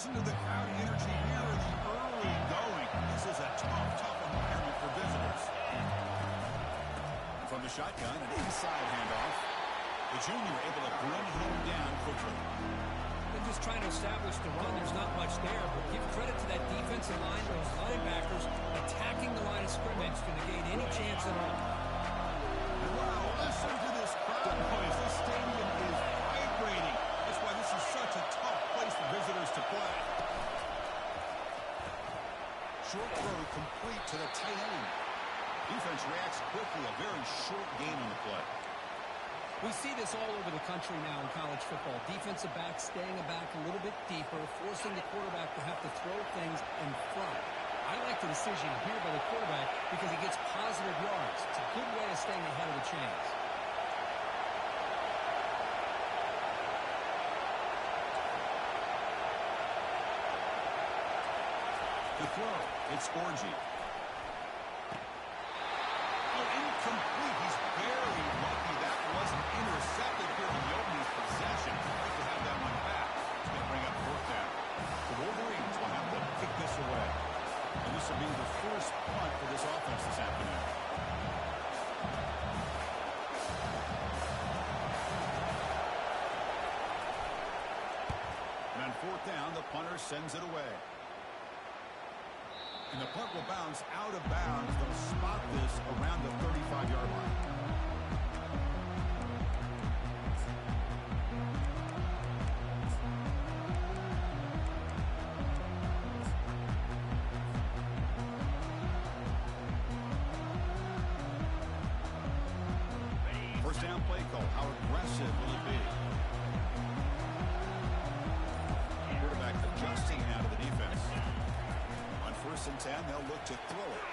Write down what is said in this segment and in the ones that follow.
Listen to the crowd energy here in the early going. This is a tough environment for visitors. From the shotgun, an inside handoff. The junior able to bring him down quickly. They're just trying to establish the run. There's not much there, but give credit to that defensive line, those linebackers attacking the line of scrimmage to negate any chance at all. Wow, listen to this crowd noise. This stadium is vibrating. That's why this is such a tough place for visitors to play. Short throw complete to the tight end. Defense reacts quickly. A very short gain on the play. We see this all over the country now in college football. Defensive backs staying back a little bit deeper, forcing the quarterback to have to throw things in front. I like the decision here by the quarterback because he gets positive yards. It's a good way of staying ahead of the chains. The throw, it's Orgy. Oh, incomplete. He's very lucky that wasn't intercepted here in the opening possession. Like to have that one back. It's going to bring up fourth down. The Wolverines will have to kick this away. And this will be the first punt for this offense this afternoon. And on fourth down, the punter sends it away. And the punt will bounce out of bounds. They'll spot this around the 35-yard line. First down play call. How aggressive will it be? Quarterback adjusting now to the defense. First and 10, they'll look to throw it.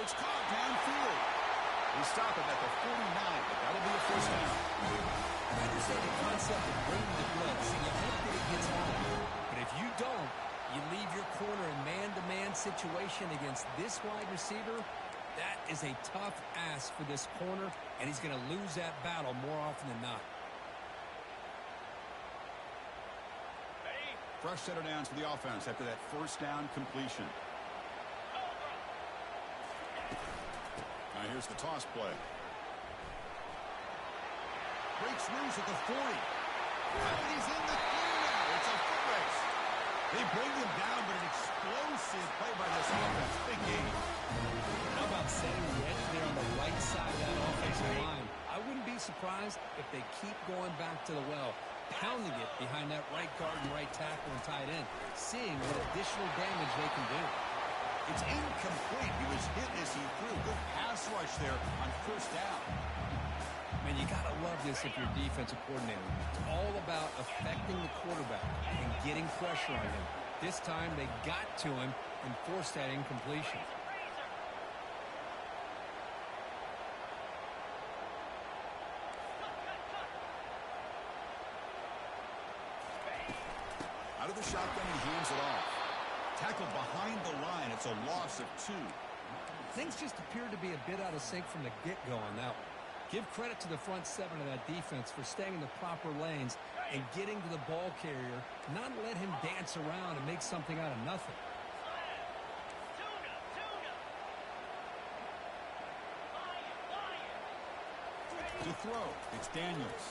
It's caught downfield. We stop it at the 49, but that'll be a first down. I understand the concept of bringing the blitz, and you hope that it gets home. But if you don't, you leave your corner in man-to-man situation against this wide receiver. That is a tough ask for this corner, and he's going to lose that battle more often than not. Fresh set of downs for the offense after that first down completion. Now here's the toss play. Breaks loose at the 40. And he's in the clear now. It's a foot race. They bring him down, but an explosive play by this offense. Big game. How about setting the edge there on the right side of that offensive line? I wouldn't be surprised if they keep going back to the well, pounding it behind that right guard and right tackle and tight end, seeing what additional damage they can do. It's incomplete. He was hit as he threw. Good pass rush there on first down. Man, you got to love this if you're a defensive coordinator. It's all about affecting the quarterback and getting pressure on him. This time they got to him and forced that incompletion. Out of the shotgun, he hands it off. Tackled behind the line. It's a loss of 2. Things just appeared to be a bit out of sync from the get-go on that one. Give credit to the front seven of that defense for staying in the proper lanes and getting to the ball carrier, not let him dance around and make something out of nothing. To throw, it's Daniels.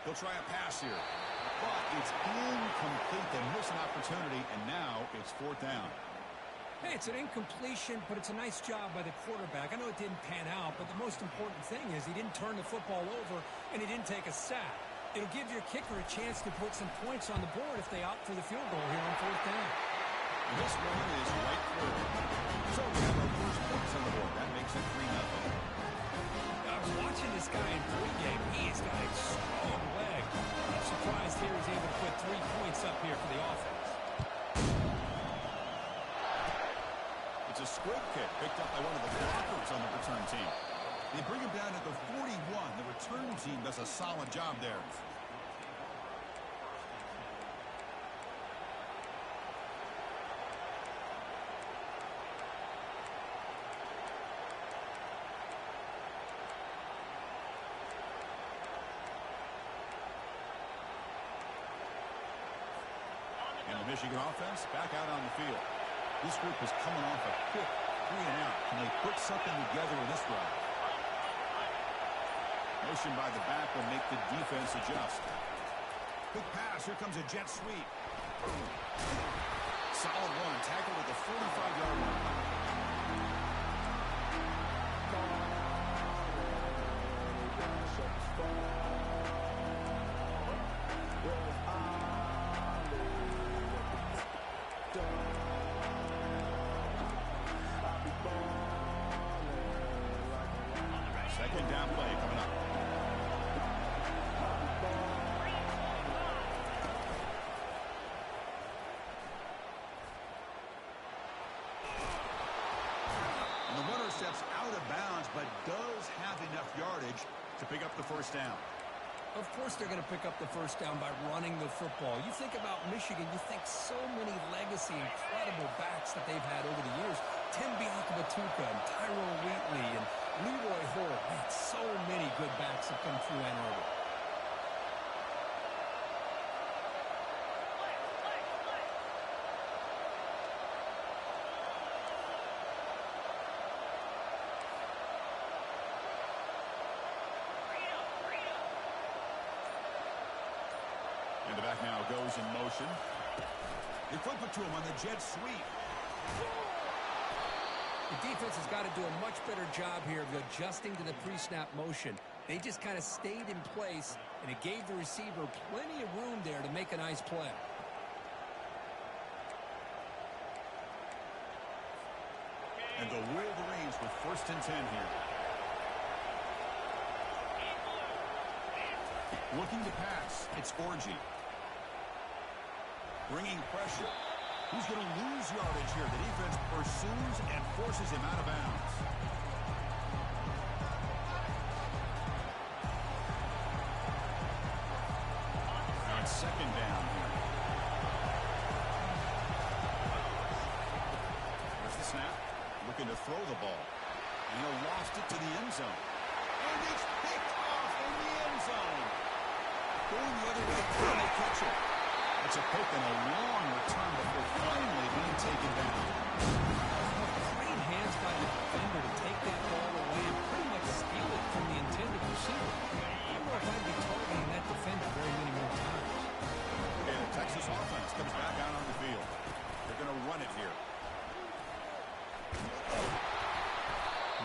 He'll try a pass here. But it's incomplete. They miss an opportunity, and now it's fourth down. Hey, it's an incompletion, but it's a nice job by the quarterback. I know it didn't pan out, but the most important thing is he didn't turn the football over, and he didn't take a sack. It'll give your kicker a chance to put some points on the board if they opt for the field goal here on fourth down. And this one is right through. So we have our first points on the board. That makes it 3-0. I was watching this guy in pregame. He's got a strong leg. I'm surprised here he's able to put 3 points up here for the offense. It's a squib kick picked up by one of the blockers on the return team. They bring him down at the 41. The return team does a solid job there. Michigan offense back out on the field. This group is coming off a quick 3-and-out. Can they put something together in this drive? Motion by the back will make the defense adjust. Quick pass. Here comes a jet sweep. Solid run. Tackle at the 45-yard line. Second down play coming up. And the runner steps out of bounds, but does have enough yardage to pick up the first down. Of course they're going to pick up the first down by running the football. You think about Michigan, you think so many legacy, incredible backs that they've had over the years. Tim Biakabatuka and Tyrone Wheatley and Leroy Hoare. Man, so many good backs have come through Ann Arbor. And the back now goes in motion. They flip it to him on the jet sweep. The defense has got to do a much better job here of adjusting to the pre-snap motion. They just kind of stayed in place, and it gave the receiver plenty of room there to make a nice play. And the Wolverines with 1st and 10 here. Looking to pass. It's Orji. Bringing pressure. Who's going to lose yardage here? The defense pursues and forces him out of bounds. Now it's second down here. There's the snap. Looking to throw the ball. And he'll lost it to the end zone. And it's picked off in the end zone. Going the other way, can they catch it? It's a pick and a long return before finally being taken down. Great hands by the defender to take that ball away and pretty much steal it from the intended receiver. I don't know if I'd be targeting that defender very many more times. And the Texas offense comes back out on the field. They're going to run it here.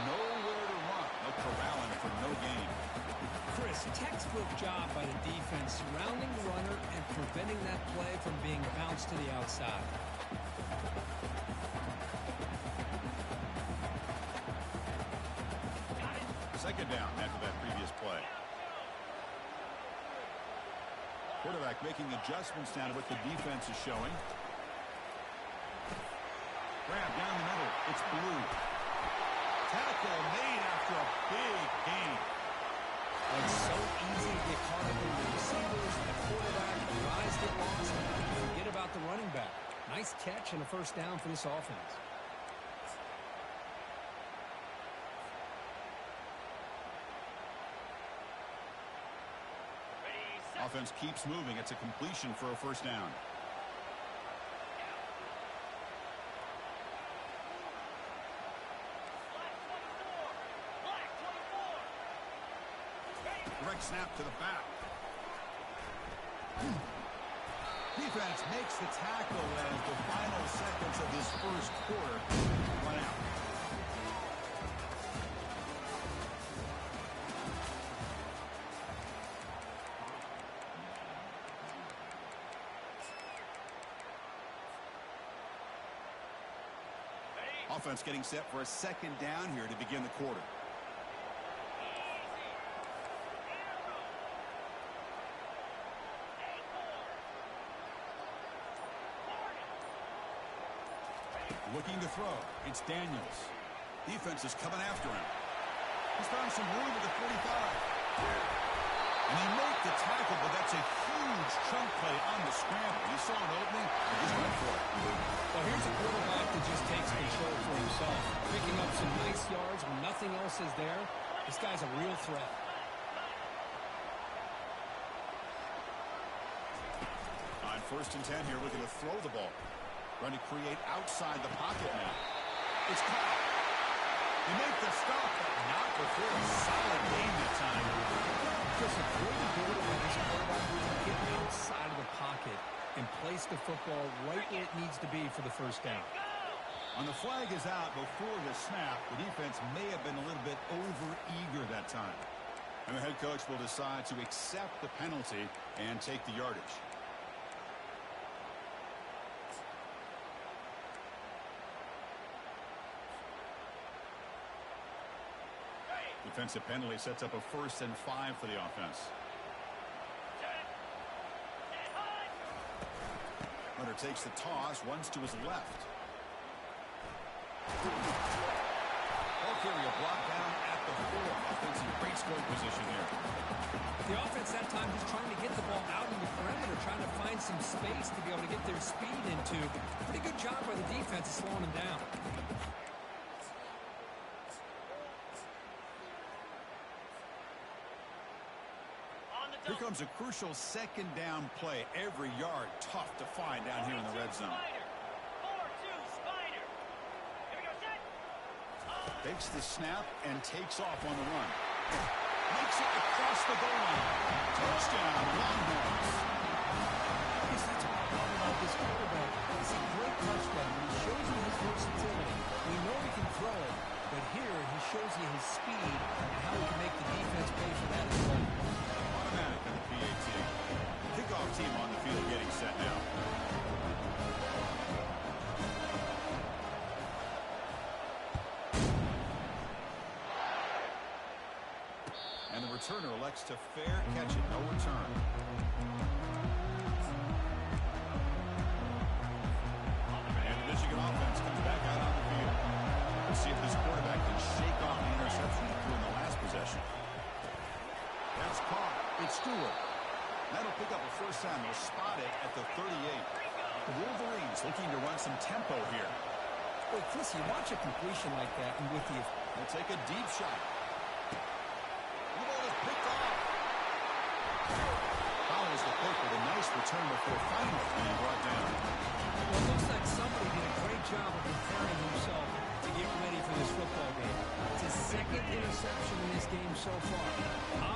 Nowhere to run. No corralling for no gain. Chris, textbook job by the defense surrounding the runner and preventing that play from being bounced to the outside. Second down after that previous play. Quarterback making adjustments down to what the defense is showing. Grab down the middle. It's Blue. Tackle made after a big gain. It's so easy to get caught up in the receivers, the quarterback, the guys get lost, and forget about the running back. Nice catch and a first down for this offense. Offense keeps moving. It's a completion for a first down. Direct snap to the back. Defense makes the tackle as the final seconds of this first quarter run out. Offense getting set for a second down here to begin the quarter. Looking to throw. It's Daniels. Defense is coming after him. He's found some room at the 45. And he made the tackle, but that's a huge chunk play on the scramble. He saw an opening and just went for it. Well, here's a quarterback that just takes control for himself. Picking up some nice yards when nothing else is there. This guy's a real threat. first and 10 here, looking to throw the ball. Trying to create outside the pocket now. It's caught. He made the stop, but not before a solid game that time. Just a great ability by this quarterback to get outside of the pocket and place the football right where it needs to be for the first down. On the flag is out before the snap. The defense may have been a little bit over-eager that time. And the head coach will decide to accept the penalty and take the yardage. Defensive penalty sets up a 1st and 5 for the offense. Hunter takes the toss, runs to his left. Ball carrier blocked down at the 4. Offense in great scoring position here. The offense that time just trying to get the ball out in the perimeter, trying to find some space to be able to get their speed into. Pretty good job by the defense of slowing them down. Here comes a crucial 2nd down play. Every yard tough to find down here in the red zone. Takes the snap and takes off on the run. Makes it across the goal line. Touchdown, Longhorns. That's what I love about this quarterback. It's a great touchdown. He shows you his versatility. We know he can throw it, but here he shows you his speed and how he can make the defense pay for that as well. Automatic on the PAT. Kickoff team on the field getting set now. And the returner elects to fair catch it. No return. And the Michigan offense comes back out on the field. Let's see if this quarterback can shake off the interception he threw in the last possession. That's caught. It's Stewart. That'll pick up a 1st down. They'll spot it at the 38. The Wolverines looking to run some tempo here. Well, Chris, you watch a completion like that, and with the... They'll take a deep shot. The ball is picked off. Follows the pick with a nice return before finally being brought down. Well, it looks like somebody did a great job of preparing himself to get ready for this football game. It's his 2nd interception in this game so far.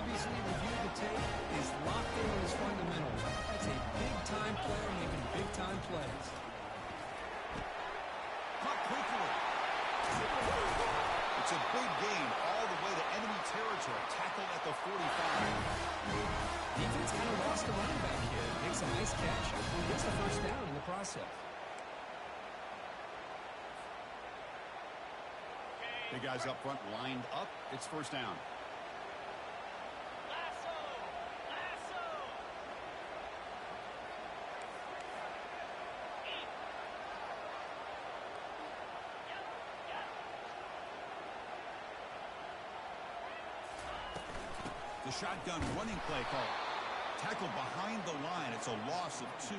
Obviously, reviewed the tape, is locked in on his fundamentals. That's a big-time player making big-time plays. Caught quickly. It's a big gain all the way to enemy territory. Tackled at the 45. Defense kind of lost the running back here. Makes a nice catch. Gets the 1st down in the process. Big guys up front lined up. It's 1st down. The shotgun running play call. Tackled behind the line. It's a loss of 2.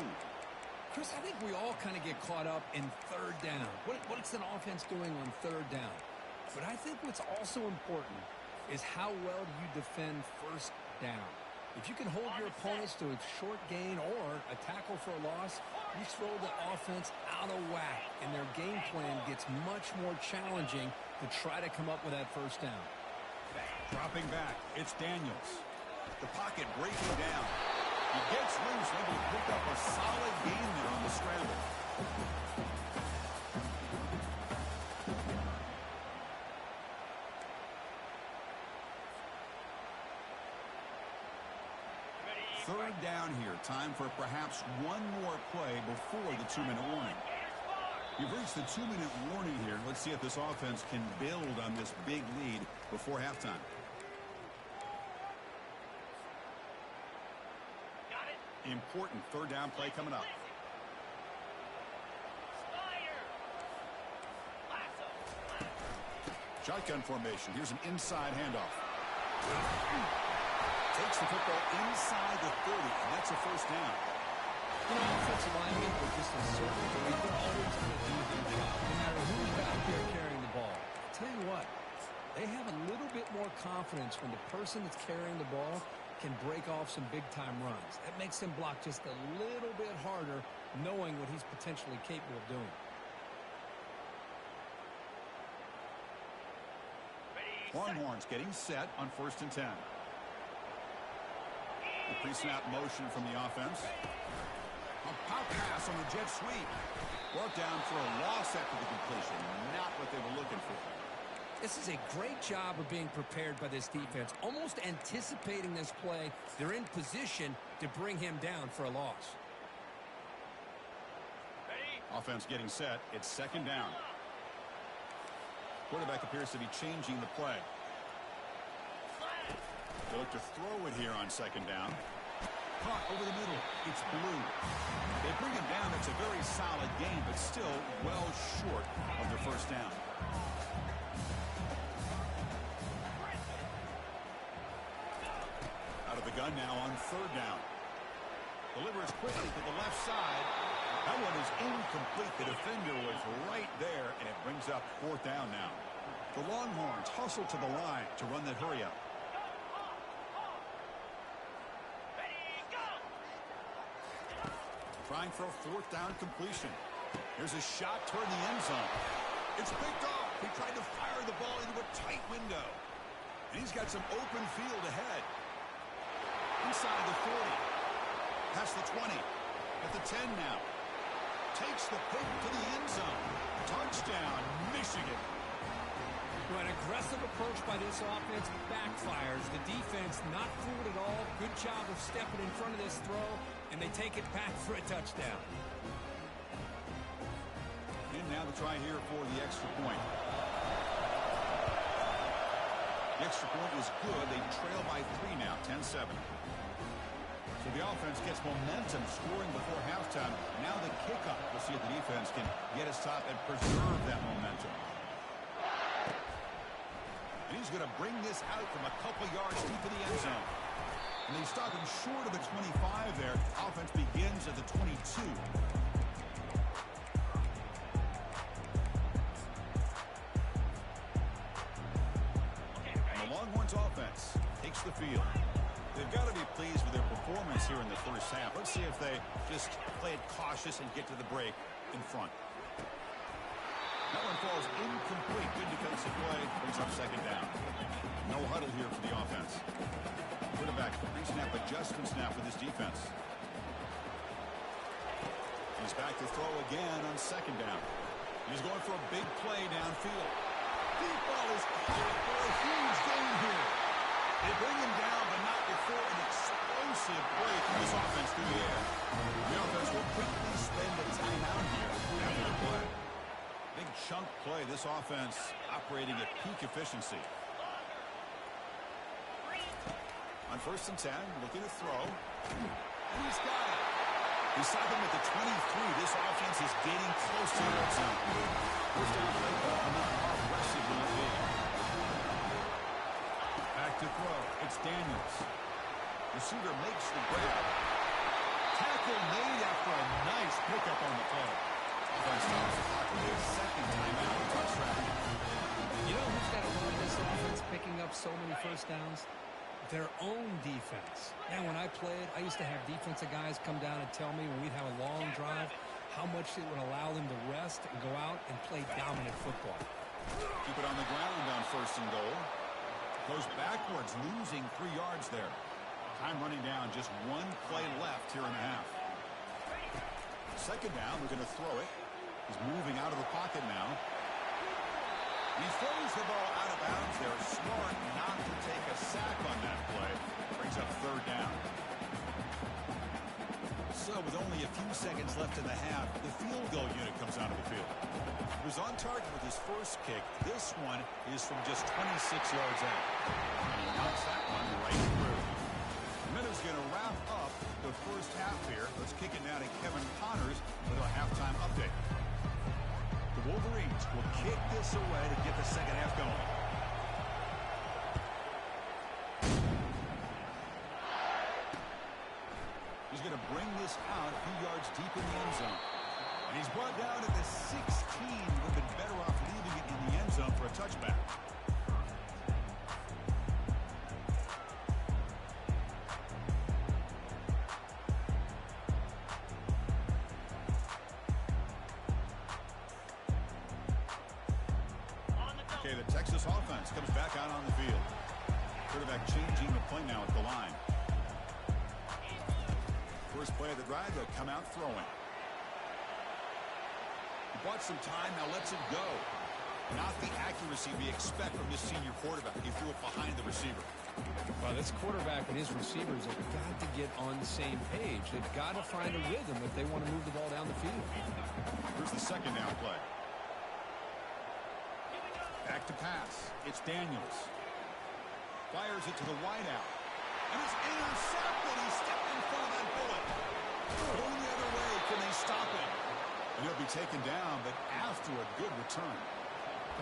Chris, I think we all kind of get caught up in 3rd down. What's an offense doing on 3rd down? But I think what's also important is how well you defend 1st down. If you can hold your opponents to a short gain or a tackle for a loss, you throw the offense out of whack, and their game plan gets much more challenging to try to come up with that 1st down. Dropping back, it's Daniels. The pocket breaking down. He gets loose, able to pick up a solid gain there on the scramble. Third down here. Time for perhaps one more play before the 2-minute warning. You've reached the 2-minute warning here. Let's see if this offense can build on this big lead before halftime. Important 3rd down play coming up. Shotgun formation. Here's an inside handoff. Takes the football inside the 30, and that's a 1st down. You know, offensive linemen are just a certain way. They're always going to do their job, no matter who's back there carrying the ball. I'll tell you what, they have a little bit more confidence when the person that's carrying the ball can break off some big-time runs. That makes him block just a little bit harder, knowing what he's potentially capable of doing. Longhorns getting set on 1st and 10. The pre-snap motion from the offense. A pop pass on the jet sweep. Brought down for a loss after the completion. Not what they were looking for. This is a great job of being prepared by this defense, almost anticipating this play. They're in position to bring him down for a loss. Offense getting set. It's 2nd down. Quarterback appears to be changing the play. They look to throw it here on 2nd down. Caught over the middle. It's Blue. They bring him down. It's a very solid game, but still well short of their 1st down. Out of the gun now on 3rd down. Delivers quickly to the left side. That one is incomplete. The defender was right there, and it brings up 4th down now. The Longhorns hustle to the line to run that hurry up. Trying for a 4th down completion. Here's a shot toward the end zone. It's picked off. He tried to fire the ball into a tight window. And he's got some open field ahead. Inside the 40. Past the 20. At the 10 now. Takes the pick to the end zone. Touchdown, Michigan. Well, an aggressive approach by this offense backfires. The defense not fooled at all. Good job of stepping in front of this throw, and they take it back for a touchdown. And now the try here for the extra point. The extra point is good. They trail by 3 now, 10-7. So the offense gets momentum scoring before halftime. Now the kickoff. We'll see if the defense can get a stop and preserve that momentum. And he's going to bring this out from a couple yards deep in the end zone. And they stop him short of the 25 there. Offense begins at the 22. And the Longhorns offense takes the field. They've got to be pleased with their performance here in the 1st half. Let's see if they just play it cautious and get to the break in front. That one falls incomplete. Good defensive play. Brings up 2nd down. No huddle here for the offense. Quarterback, pre-snap adjustment snap with his defense. He's back to throw again on 2nd down. He's going for a big play downfield. Deep ball is caught for a huge gain here. They bring him down, but not before an explosive play from this offense through the air. The offense will quickly spend a timeout here after the play. Big chunk play. This offense operating at peak efficiency. On 1st and 10, looking to throw. And he's got it. We saw them at the 23. This offense is getting close to the red zone. First down play call on how aggressive will it be. Back to throw. It's Daniels. Receiver makes the grab. Tackle made after a nice pickup on the play. Offense stops the clock with his 2nd timeout. Touchdown. You know who's got to run this offense picking up so many 1st downs? Their own defense. Now, when I played, I used to have defensive guys come down and tell me when we'd have a long drive how much it would allow them to rest and go out and play dominant football. Keep it on the ground on 1st and goal. Goes backwards, losing 3 yards there. Time running down, just 1 play left here in the half. 2nd down, we're going to throw it. He's moving out of the pocket now. He throws the ball out of bounds there. Smart not to take a sack on that play. Brings up 3rd down. So with only a few seconds left in the half, the field goal unit comes out of the field. He was on target with his first kick. This one is from just 26 yards out. And he knocks that one right through. The Minnows going to wrap up the 1st half here. Let's kick it now to Kevin Connors with a halftime update. The Wolverines will kick this away to get the 2nd half going. He's going to bring this out a few yards deep in the end zone. And he's brought down at the 16. Would have been better off leaving it in the end zone for a touchback. Okay, the Texas offense comes back out on the field. Quarterback changing the play now at the line. First play of the drive, they'll come out throwing. He bought some time, now lets it go. Not the accuracy we expect from this senior quarterback. He threw it behind the receiver. Well, this quarterback and his receivers have got to get on the same page. They've got to find a rhythm if they want to move the ball down the field. Here's the second down play. Back to pass. It's Daniels. Fires it to the wideout. And it's intercepted. He stepped in front of that bullet. Going the other way. Can they stop him? And he'll be taken down, but after a good return.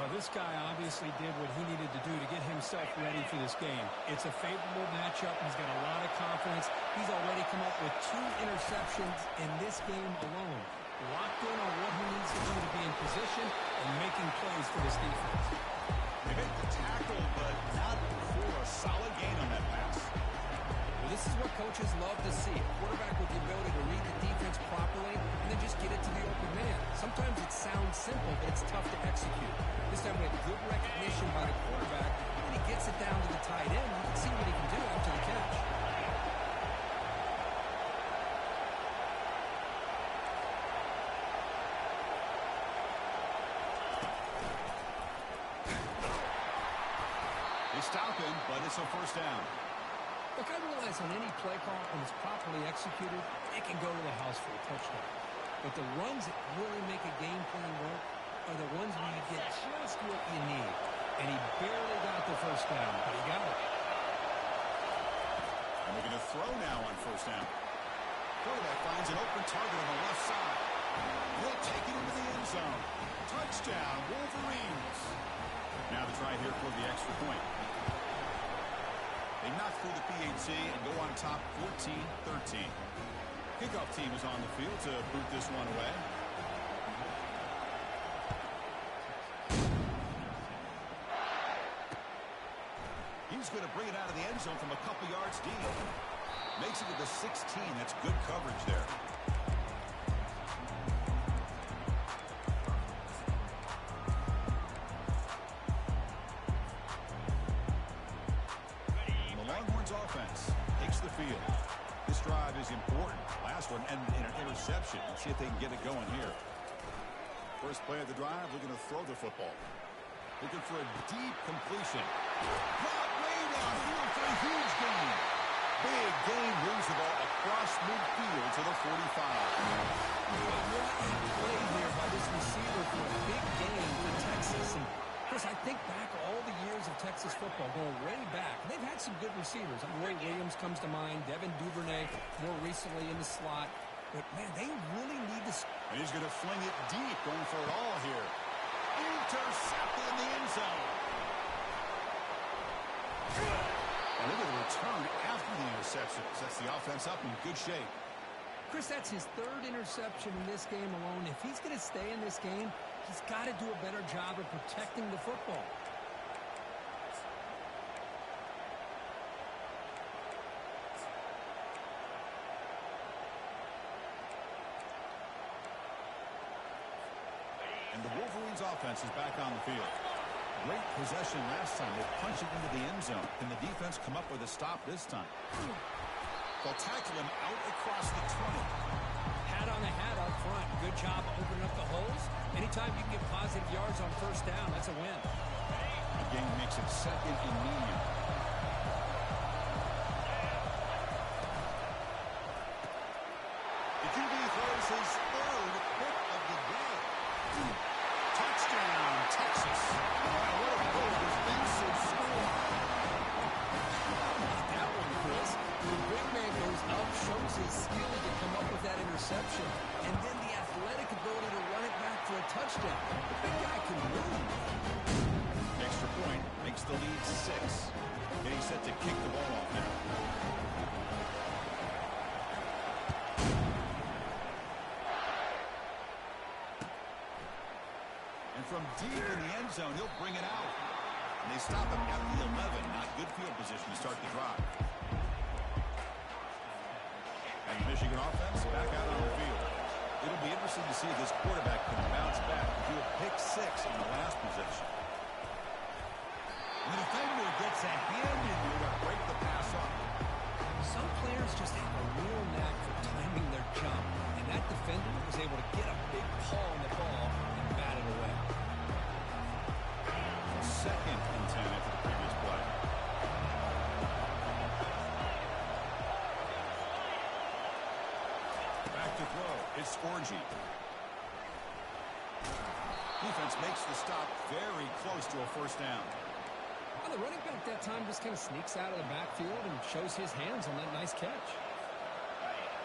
Well, this guy obviously did what he needed to do to get himself ready for this game. It's a favorable matchup. He's got a lot of confidence. He's already come up with 2 interceptions in this game alone. Locked in on what he needs to do to be in position and making plays for this defense. They make the tackle, but not for a solid gain on that pass. Well, this is what coaches love to see. A quarterback with the ability to read the defense properly and then just get it to the open man. Sometimes it sounds simple, but it's tough to execute. This time we have good recognition by the quarterback, and he gets it down to the tight end. You can see what he can do after the catch. They stop him, but it's a first down. Look, I realize on any play call, when it's properly executed, it can go to the house for a touchdown. But the runs that really make a game plan work are the ones where you get just what you need. And he barely got the first down, but he got it. And they're going to throw now on first down. Quarterback finds an open target on the left side. He'll take it into the end zone. Touchdown, Wolverines. Now the try here for the extra point. They knock through the PAT and go on top 14-13. Kickoff team is on the field to boot this one away. He's going to bring it out of the end zone from a couple yards deep. Makes it to the 16. That's good coverage there. Offense takes the field. This drive is important. Last one and an interception. Let's see if they can get it going here. First play of the drive, looking to throw the football. Looking for a deep completion. Caught way downfield for a huge gain. Big gain, moves the ball across midfield to the 45. What a play here by this receiver for a big gain for Texas. And Chris, I think back all the years of Texas football, going way back. They've had some good receivers. Roy Williams comes to mind, Devin Duvernay more recently in the slot. But, man, they really need to... And he's going to fling it deep, going for it all here. Intercepted in the end zone. And look at the return after the interception. Sets the offense up in good shape. Chris, that's his 3rd interception in this game alone. If he's going to stay in this game, he's got to do a better job of protecting the football. And the Wolverines offense is back on the field. Great possession last time. They punch it into the end zone. Can the defense come up with a stop this time? They'll tackle him out across the 20. Hat on the hat up front. Good job opening up the holes. Anytime you can get positive yards on first down, that's a win. The game makes it 2nd and medium. The QB throws his 3rd pick of the day. Touchdown, Texas. Wow, what a goal. Defensive score. That one, Chris. The big man goes up, shows his skill to come up with that interception, and then the athletic ability to run it back for a touchdown. The big guy can move. Extra point makes the lead 6. Getting set to kick the ball off now. And from deep in the end zone, he'll bring it out. And they stop him at the 11. Not good field position to start the drive. And the Michigan offense back out on the field. It'll be interesting to see if this quarterback can bounce back and do a pick 6 in the last possession. The defender gets a hand in here to break the pass up. Some players just have a real knack for timing their jump, and that defender was able to get a big paw on the ball and bat it away. 2nd and 10 after the previous play. Back to throw. It's Orgy. Defense makes the stop very close to a first down. Well, the running back that time just kind of sneaks out of the backfield and shows his hands on that nice catch.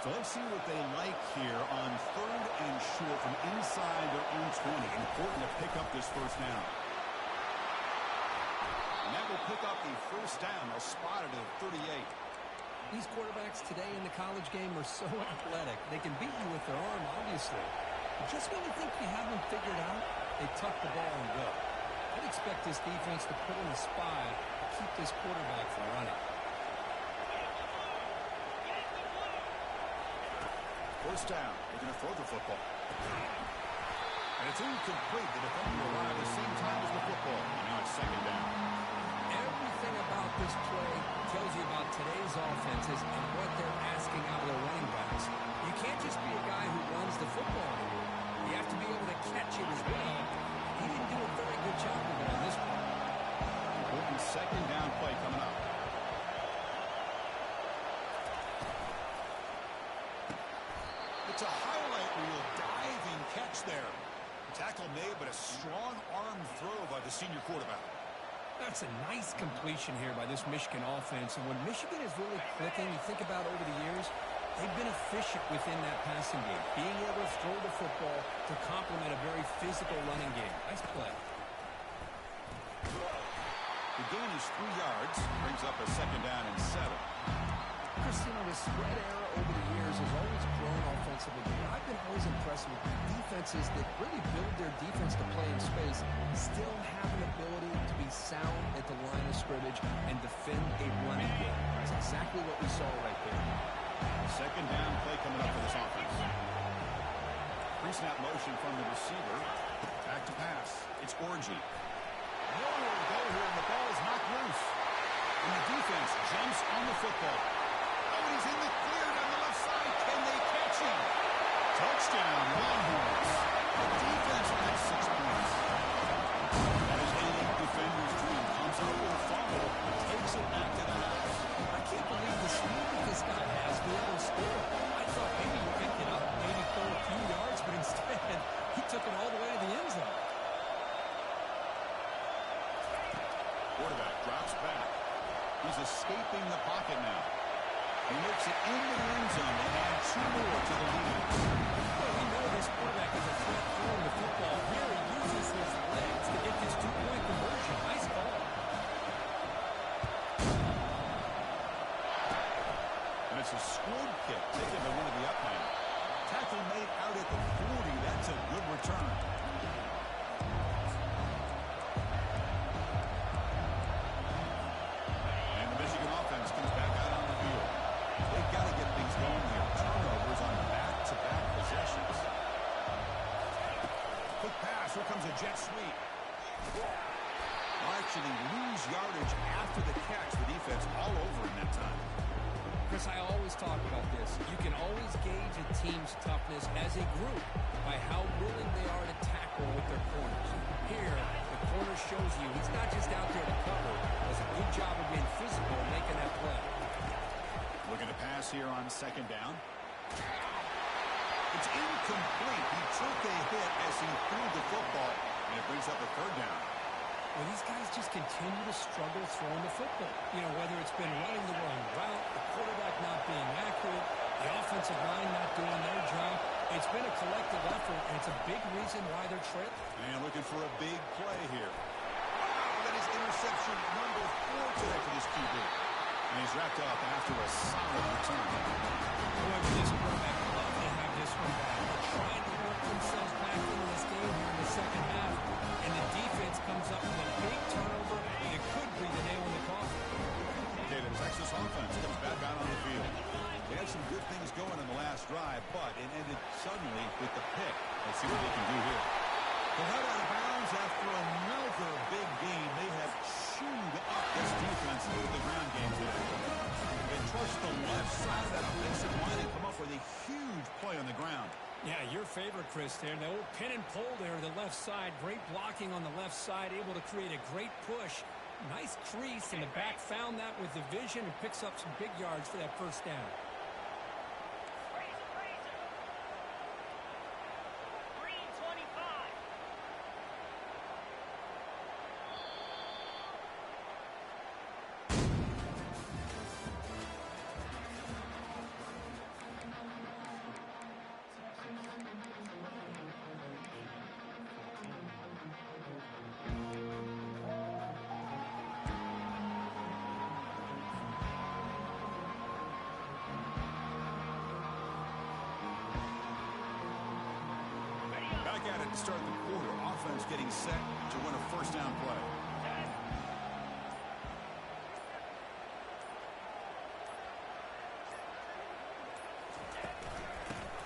So let's see what they like here on 3rd and short from inside their own 20. Important to pick up this first down. And that will pick up the first down. They'll spot it at 38. These quarterbacks today in the college game are so athletic. They can beat you with their arm, obviously. But just when you think you have them figured out, they tuck the ball and go. I'd expect this defense to put in a spy to keep this quarterback from running. First down. They're going to throw the football. And it's incomplete. The defender arrived at the same time as the football. And now it's 2nd down. Everything about this play tells you about today's offenses and what they're asking out of their running backs. You can't just be a guy who runs the football anymore. You have to be able to catch it as well. He didn't do a very good job of it on this one. Important 2nd down play coming up. It's a highlight reel diving catch there. Tackle made, but a strong arm throw by the senior quarterback. That's a nice completion here by this Michigan offense. And when Michigan is really clicking, you think about over the years, they've been efficient within that passing game, being able to throw the football to complement a very physical running game. Nice play. The gain is 3 yards, brings up a 2nd down and 7. Chris, the spread era over the years has always grown offensively. But I've been always impressed with defenses that really build their defense to play in space, still have an ability to be sound at the line of scrimmage and defend a running game. That's exactly what we saw right there. 2nd down play coming up for this offense. Pre-snap motion from the receiver. Back to pass. It's Orgy. Nowhere to go here, and the ball is knocked loose. And the defense jumps on the football. Oh, and he's in the clear down the left side. Can they catch him? Touchdown, Longhorns. The defense has 6 points. That is any defender's dream. Comes up with a fumble. Takes it back to the house. I can't believe the speed that this guy has to be able to score. I thought maybe he picked it up, maybe throw a few yards, but instead he took it all the way to the end zone. Quarterback drops back. He's escaping the pocket now. He makes it into the end zone and add 2 more to the lead. Well, we know this quarterback is a threat throwing the football. Here he uses his legs to get this 2-point conversion. Nice ball. And it's a squib kick taken to one of the up men. Tackle made out at the 40. That's a good return. And the Michigan offense comes back out on the field. They've got to get things going here. Turnovers on back-to-back possessions. Quick pass. Here comes a jet sweep. Well, actually lose yardage after the catch. The defense all over in that time. Chris, I always talk about this. You can always gauge a team's toughness as a group by how willing they are to tackle with their corners. Here, the corner shows you he's not just out there to cover. Does a good job of being physical and making that play. Looking to pass here on 2nd down. It's incomplete. He took a hit as he threw the football, and it brings up a 3rd down. Well, these guys just continue to struggle throwing the football. You know, whether it's been running the wrong route, the quarterback not being accurate, the offensive line not doing their job. It's been a collective effort, and it's a big reason why they're trailing. And looking for a big play here. Wow, that is interception number 4 today for this QB. And he's wrapped up after a solid return. However, this quarterback would love to have this one back. They're trying to work themselves back into this game here in the 2nd half. And the defense comes up with a big turnover, and it could be the nail in the coffin. Okay, the Texas offense comes back out on the field. They had some good things going in the last drive, but it ended suddenly with the pick. Let's see what they can do here. They're held out of bounds after another big game. They have chewed Chris, there. The old pin and pull there, the left side. Great blocking on the left side, able to create a great push. Nice crease, and the back found that with the vision and picks up some big yards for that first down. Back at it to start the quarter. Offense getting set to win a first down play.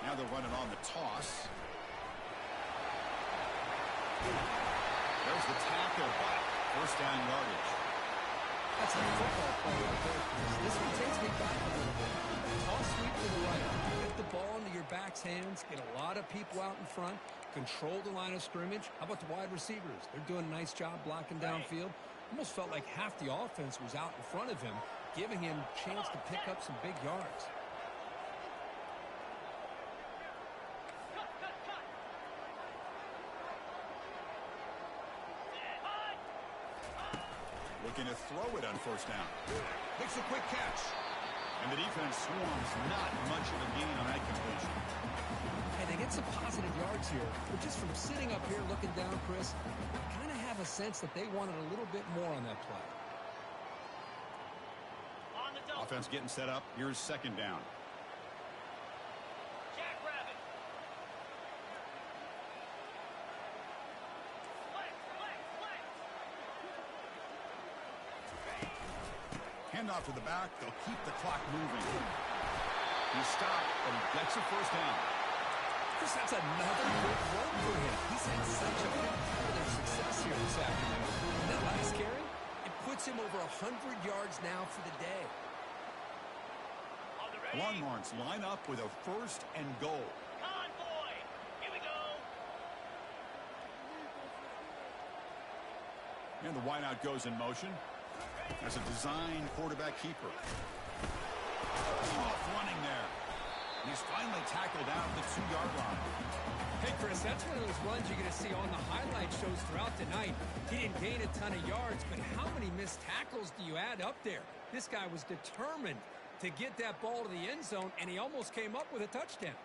Now they're running on the toss. There's the tackle. First down yardage. That's a football play right there. This one takes me back a little bit. Toss sweep to the right. Get the ball into your back's hands. Get a lot of people out in front. Control the line of scrimmage. How about the wide receivers? They're doing a nice job blocking downfield. Almost felt like half the offense was out in front of him, giving him a chance to pick up some big yards. Looking to throw it on first down. Makes a quick catch. And the defense swarms not much of a gain on that completion. Hey, they get some positive yards here, but just from sitting up here looking down, Chris, I kind of have a sense that they wanted a little bit more on that play. Offense getting set up. Here's second down. Handoff to the back. They'll keep the clock moving. He stopped, but he gets a first down. Chris, that's another good run for him. He's had such a big part of their success here this afternoon. And that last carry, it puts him over 100 yards now for the day. Longhorns line up with a first and goal. Convoy! Here we go! And the wideout goes in motion. As a design quarterback keeper. Off running there. He's finally tackled out at the 2-yard line. Hey, Chris, that's one of those runs you're going to see on the highlight shows throughout the night. He didn't gain a ton of yards, but how many missed tackles do you add up there? This guy was determined to get that ball to the end zone, and he almost came up with a touchdown.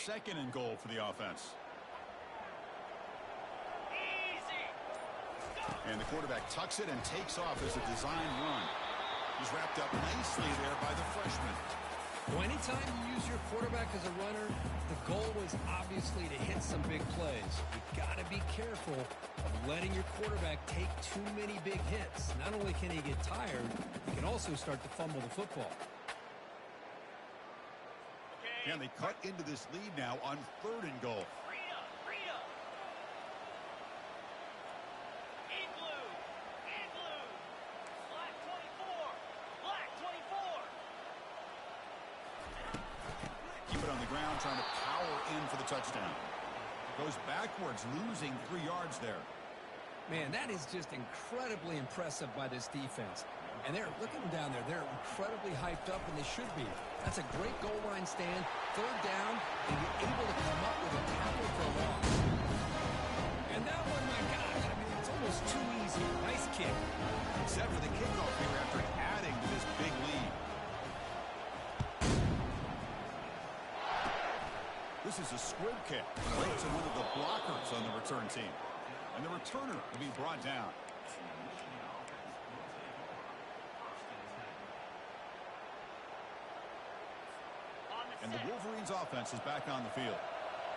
Second and goal for the offense. Easy! And the quarterback tucks it and takes off as a design run. He's wrapped up nicely there by the freshman. Well, anytime you use your quarterback as a runner, the goal was obviously to hit some big plays. You've got to be careful of letting your quarterback take too many big hits. Not only can he get tired, he can also start to fumble the football. And they cut into this lead now on third and goal. Rita! Rita! In blue! In blue! Black 24! Black 24! Keep it on the ground, trying to power in for the touchdown. Goes backwards, losing 3 yards there. Man, that is just incredibly impressive by this defense. And they're looking down there. They're incredibly hyped up, and they should be. That's a great goal line stand. Third down, and you're able to come up with a tackle for a loss. And that one, my gosh, I mean, it's almost too easy. Nice kick. Set for the kickoff here after adding to this big lead. This is a squib kick. Right to one of the blockers on the return team. And the returner will be brought down. And the Wolverines offense is back on the field.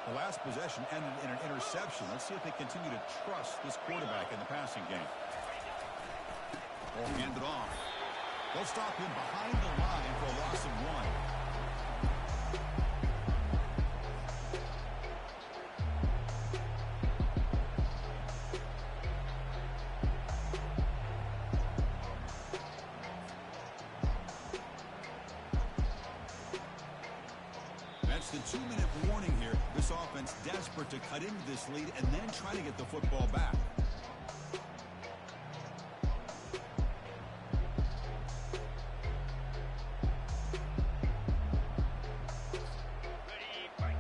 The last possession ended in an interception. Let's see if they continue to trust this quarterback in the passing game. Ball handed off. They'll stop him behind the line for a loss of 1. It's the 2-minute warning here. This offense desperate to cut into this lead and then try to get the football back.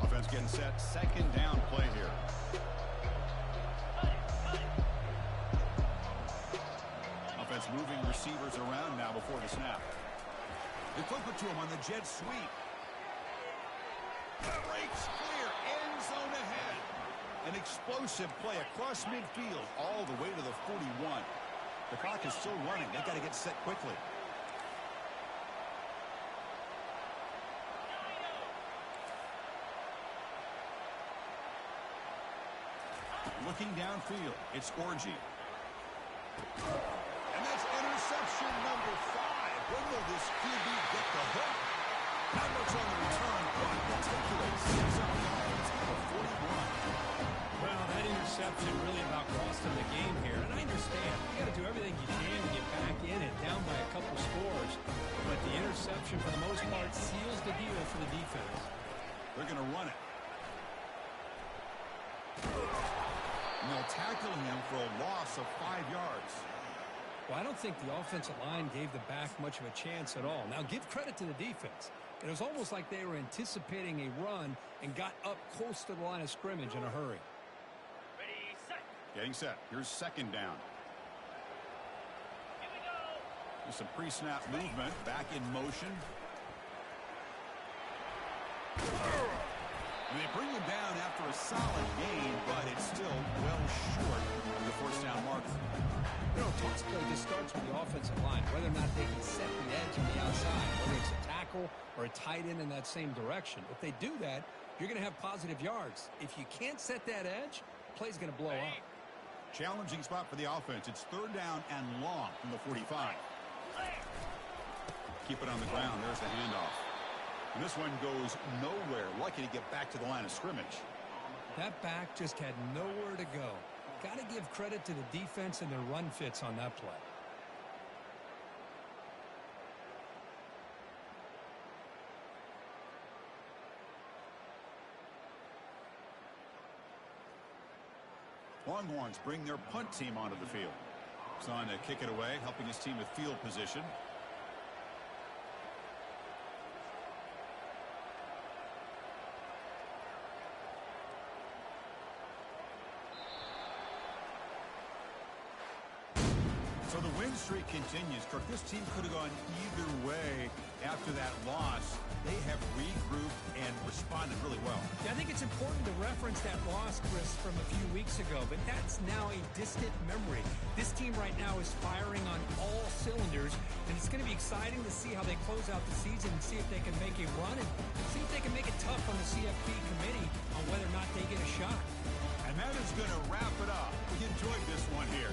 Offense getting set. Second down play here. Offense moving receivers around now before the snap. They flip it to him on the jet sweep. Breaks clear. End zone ahead. An explosive play across midfield all the way to the 41. The clock is still running. They've got to get set quickly. Looking downfield, it's Orji. And that's interception number 5. When will this QB get the hook? Not much on the return, but the takeaway sends up the offense to the 41. Well, that interception really about cost him the game here. And I understand. You got to do everything you can to get back in it, down by a couple scores. But the interception, for the most part, seals the deal for the defense. They're going to run it. And they'll tackle him for a loss of 5 yards. Well, I don't think the offensive line gave the back much of a chance at all. Now, give credit to the defense. It was almost like they were anticipating a run and got up close to the line of scrimmage in a hurry. Ready, set. Getting set. Here's second down. Here we go. There's some pre-snap movement. Back in motion. And they bring him down after a solid gain, but it's still well short of the first down marker. You know, toss play just starts with the offensive line, whether or not they can set the edge on the outside, whether it's a tackle or a tight end in that same direction. If they do that, you're going to have positive yards. If you can't set that edge, play's going to blow up. Challenging spot for the offense. It's third down and long from the 45. Keep it on the ground. There's the handoff. And this one goes nowhere. Lucky to get back to the line of scrimmage. That back just had nowhere to go. Got to give credit to the defense and their run fits on that play. Longhorns bring their punt team onto the field. He's on to kick it away, helping his team with field position. So the win streak continues. Kirk, this team could have gone either way after that loss. They have regrouped and responded really well. Yeah, I think it's important to reference that loss, Chris, from a few weeks ago, but that's now a distant memory. This team right now is firing on all cylinders, and it's going to be exciting to see how they close out the season and see if they can make a run and see if they can make it tough on the CFP committee on whether or not they get a shot. And that is going to wrap it up. We enjoyed this one here.